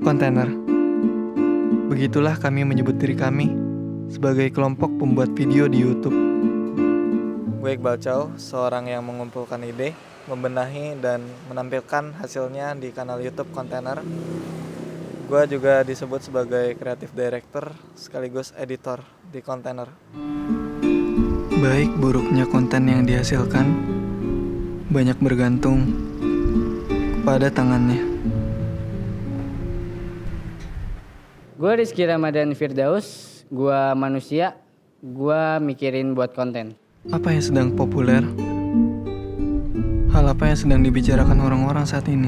Kontainer. Begitulah kami menyebut diri kami sebagai kelompok pembuat video di YouTube. Gue Iqbal Chow, seorang yang mengumpulkan ide, membenahi dan menampilkan hasilnya di kanal YouTube Kontainer. Gue juga disebut sebagai creative director sekaligus editor di Kontainer. Baik buruknya konten yang dihasilkan banyak bergantung pada tangannya. Gue Rizky Ramadan Firdaus, gue manusia, gue mikirin buat konten. Apa yang sedang populer? Hal apa yang sedang dibicarakan orang-orang saat ini?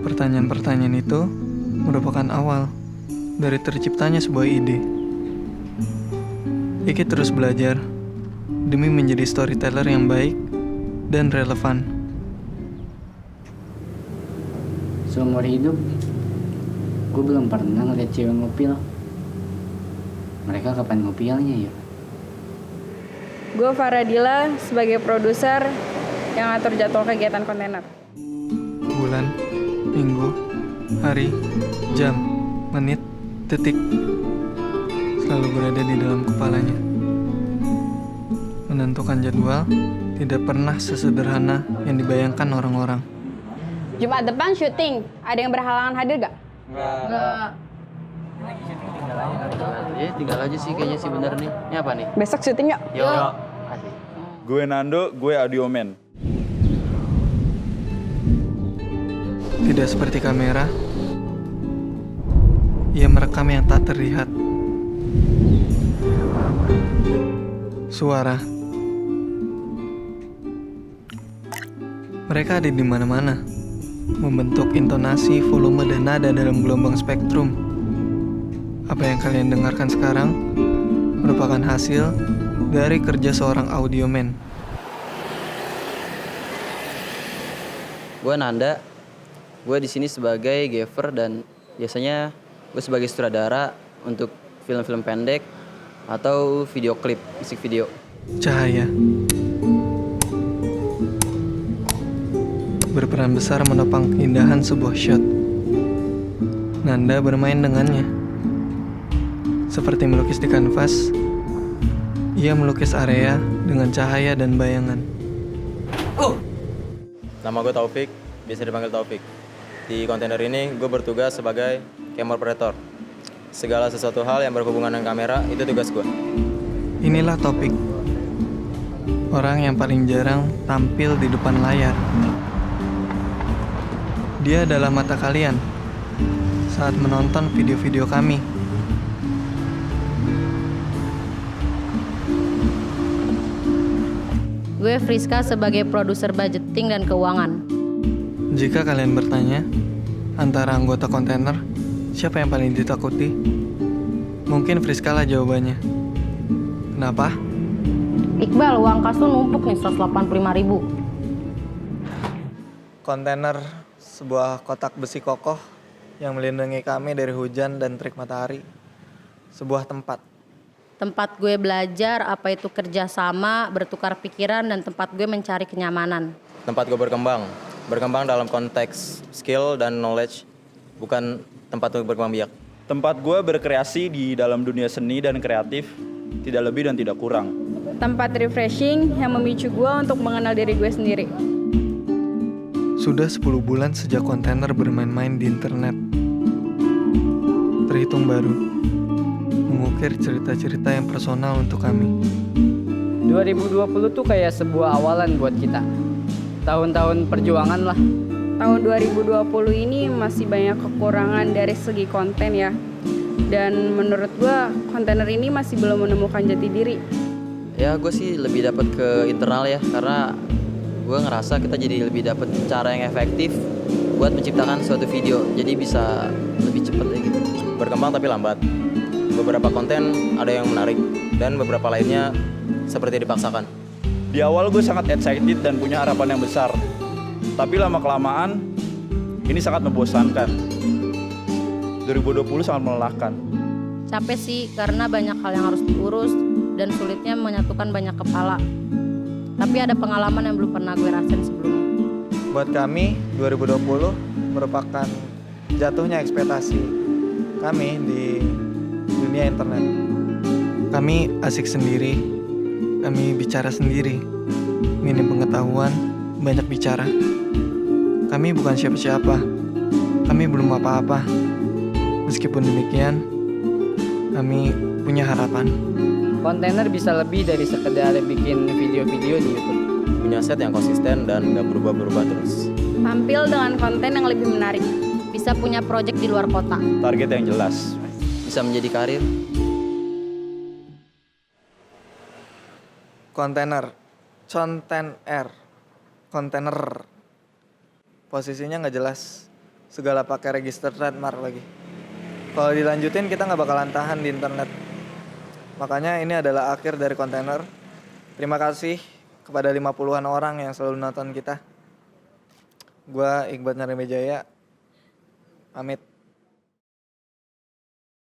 Pertanyaan-pertanyaan itu merupakan awal dari terciptanya sebuah ide. Iki terus belajar demi menjadi storyteller yang baik dan relevan. Seumur hidup, gue belum pernah ngeliat cewek ngupil. Mereka kapan ngupilnya ya? Gue Faradila sebagai produser yang ngatur jadwal kegiatan Kontainer. Bulan, minggu, hari, jam, menit, detik selalu berada di dalam kepalanya. Menentukan jadwal tidak pernah sesederhana yang dibayangkan orang-orang. Jumat depan syuting, ada yang berhalangan hadir gak? Enggak. Tinggal aja sih kayaknya sih bener nih. Ini apa nih? Besok syuting gak? Yo. Gue Nando, gue Audioman. Tidak seperti kamera, ia merekam yang tak terlihat. Suara. Mereka ada di mana-mana, membentuk intonasi, volume, dan nada dalam gelombang spektrum. Apa yang kalian dengarkan sekarang merupakan hasil dari kerja seorang audioman. Gue Nanda, gue di sini sebagai gaffer dan biasanya gue sebagai sutradara untuk film-film pendek atau video klip, musik video. Cahaya berperan besar menopang keindahan sebuah shot. Nanda bermain dengannya. Seperti melukis di kanvas, ia melukis area dengan cahaya dan bayangan. Nama gue Taufik, biasa dipanggil Taufik. Di Kontainer ini gue bertugas sebagai camera operator. Segala sesuatu hal yang berhubungan dengan kamera itu tugas gue. Inilah Topik, orang yang paling jarang tampil di depan layar. Dia adalah mata kalian saat menonton video-video kami. Gue Friska sebagai produser budgeting dan keuangan. Jika kalian bertanya, antara anggota Kontainer, siapa yang paling ditakuti? Mungkin Friska lah jawabannya. Kenapa? Iqbal, uang kas lu numpuk nih 185.000. Kontainer, sebuah kotak besi kokoh yang melindungi kami dari hujan dan terik matahari. Sebuah tempat. Tempat gue belajar apa itu kerja sama, bertukar pikiran, dan tempat gue mencari kenyamanan. Tempat gue berkembang dalam konteks skill dan knowledge, bukan tempat untuk berkembang biak. Tempat gue berkreasi di dalam dunia seni dan kreatif, tidak lebih dan tidak kurang. Tempat refreshing yang memicu gue untuk mengenal diri gue sendiri. Sudah 10 bulan sejak Kontainer bermain-main di internet. Terhitung baru. Mengukir cerita-cerita yang personal untuk kami. 2020 tuh kayak sebuah awalan buat kita. Tahun-tahun perjuangan lah. Tahun 2020 ini masih banyak kekurangan dari segi konten ya. Dan menurut gue Kontainer ini masih belum menemukan jati diri. Ya gue sih lebih dapat ke internal ya, karena gue ngerasa kita jadi lebih dapat cara yang efektif buat menciptakan suatu video. Jadi bisa lebih cepat ya gitu. Berkembang tapi lambat. Beberapa konten ada yang menarik dan beberapa lainnya seperti dipaksakan. Di awal gue sangat excited dan punya harapan yang besar. Tapi lama-kelamaan ini sangat membosankan. 2020 sangat melelahkan. Capek sih karena banyak hal yang harus diurus dan sulitnya menyatukan banyak kepala. Tapi ada pengalaman yang belum pernah gue rasain sebelumnya. Buat kami, 2020 merupakan jatuhnya ekspektasi kami di dunia internet. Kami asik sendiri, kami bicara sendiri, minim pengetahuan, banyak bicara. Kami bukan siapa-siapa, kami belum apa-apa. Meskipun demikian, kami punya harapan. Kontainer bisa lebih dari sekedar bikin video-video di YouTube. Punya set yang konsisten dan nggak berubah-berubah terus. Tampil dengan konten yang lebih menarik. Bisa punya proyek di luar kota. Target yang jelas. Bisa menjadi karir. Kontainer, kontainer. Posisinya nggak jelas, segala pakai register trademark lagi. Kalau dilanjutin kita nggak bakalan tahan di internet. Makanya ini adalah akhir dari kontainer. Terima kasih kepada 50-an orang yang selalu nonton kita. Gua Iqbal Narimejaya, pamit.